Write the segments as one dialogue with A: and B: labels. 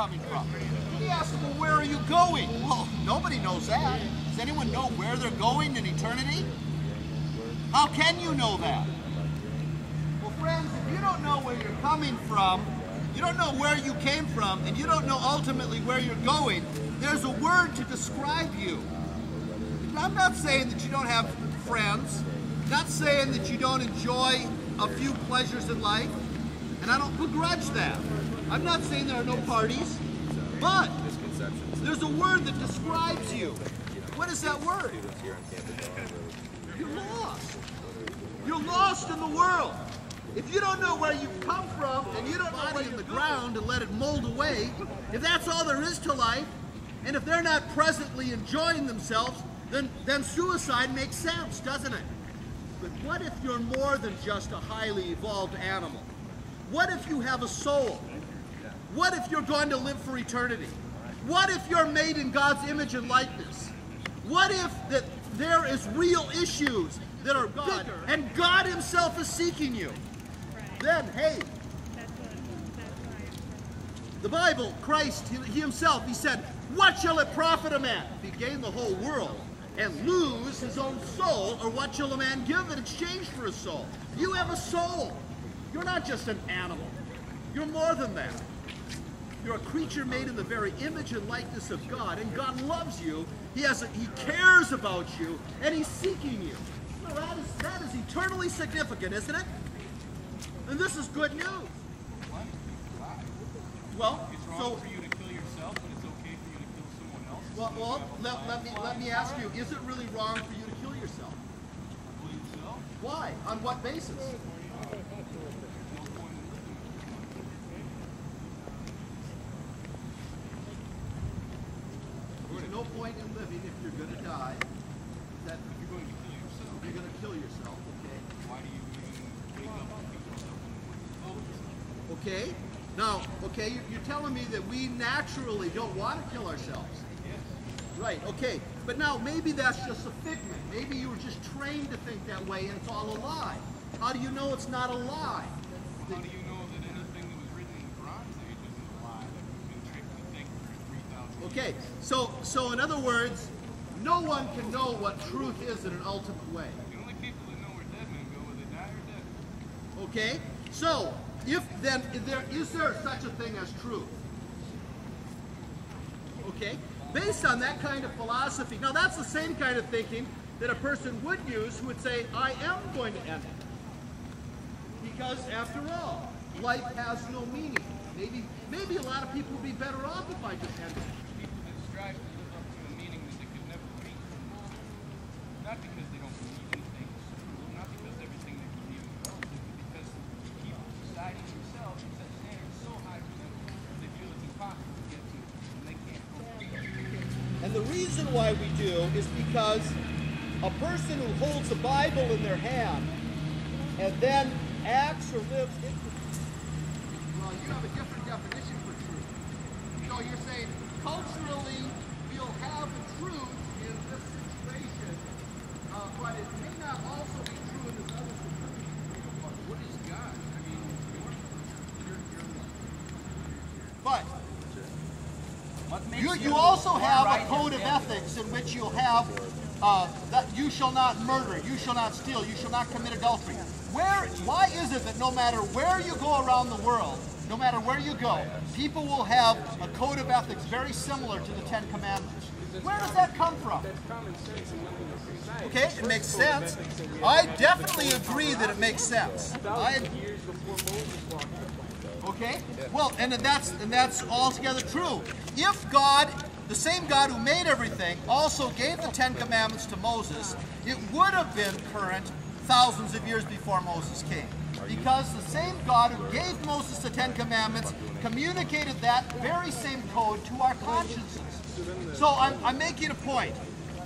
A: coming from. He asked them, well, where are you going? Well, nobody knows that. Does anyone know where they're going in eternity? How can you know that? Well, friends, if you don't know where you're coming from, you don't know where you came from, and you don't know ultimately where you're going, there's a word to describe you. I'm not saying that you don't have friends, not saying that you don't enjoy a few pleasures in life, and I don't begrudge that. I'm not saying there are no parties, but there's a word that describes you. What is that word? You're lost. You're lost in the world. If you don't know where you've come from, and you don't know it in the ground and let it mold away, if that's all there is to life, and if they're not presently enjoying themselves, then suicide makes sense, doesn't it? But what if you're more than just a highly evolved animal? What if you have a soul? What if you're going to live for eternity? What if you're made in God's image and likeness? What if that there is real issues that are bigger and God himself is seeking you? Then, hey, the Bible, Christ, he himself, he said, what shall it profit a man if he gain the whole world and lose his own soul? Or what shall a man give in exchange for his soul? You have a soul. You're not just an animal. You're more than that. You're a creature made in the very image and likeness of God, and God loves you. He cares about you, and he's seeking you. Well, that is eternally significant, isn't it? And this is good news.
B: What?
A: Well,
B: it's wrong for you to kill yourself, but it's okay for you to kill someone else.
A: Well, let me ask you: is it really wrong for you to kill yourself?
B: I believe so.
A: Why? On what basis? There's no point in living if you're going to die. That
B: you're going to kill yourself.
A: You're going to kill yourself. Okay.
B: Why do you even wake up and kill yourself?
A: Okay. Now, okay, you're telling me that we naturally don't want to kill ourselves.
B: Yes.
A: Right, okay. But now, maybe that's just a figment. Maybe you were just trained to think that way and it's all a lie. How do you know it's not a lie?
B: How do you know that anything that was written in the Bronze Age isn't a lie that we've been tricked to think for 3,000 years?
A: Okay, so in other words, no one can know what truth is in an ultimate way.
B: The only people that know where dead men go, whether they die or dead.
A: Okay, so is there such a thing as truth? Okay, based on that kind of philosophy, now that's the same kind of thinking that a person would use who would say, I am going to end it. Because after all, life has no meaning. Maybe a lot of people would be better off if I just ended it.
B: People that strive to live up to a meaning that they could never reach. Not because they don't believe anything is true, not because everything they believe is relative, but because people, society themselves, have set standards so high for them that they feel it's impossible to get to, and they can't go through.
A: And the reason why we do is because a person who holds the Bible in their hand and then acts or lives into it. Well, you have a different definition for truth. So you're saying culturally we'll have the truth in this situation, but it may not also be true in this other situation.
B: What is God? I mean,
A: but you also have a code of ethics in which you'll have that you shall not murder, you shall not steal, you shall not commit adultery. Why is it that no matter where you go around the world, no matter where you go, people will have a code of ethics very similar to the Ten Commandments? Where does that come from? Okay, it makes sense. I definitely agree that it makes sense. Okay, well, and that's altogether true. If God, the same God who made everything, also gave the Ten Commandments to Moses, it would have been current thousands of years before Moses came. Because the same God who gave Moses the Ten Commandments communicated that very same code to our consciences. So I'm making a point.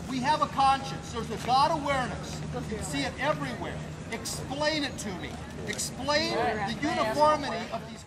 A: We have a conscience. There's a God awareness. You see it everywhere. Explain it to me. Explain the uniformity of these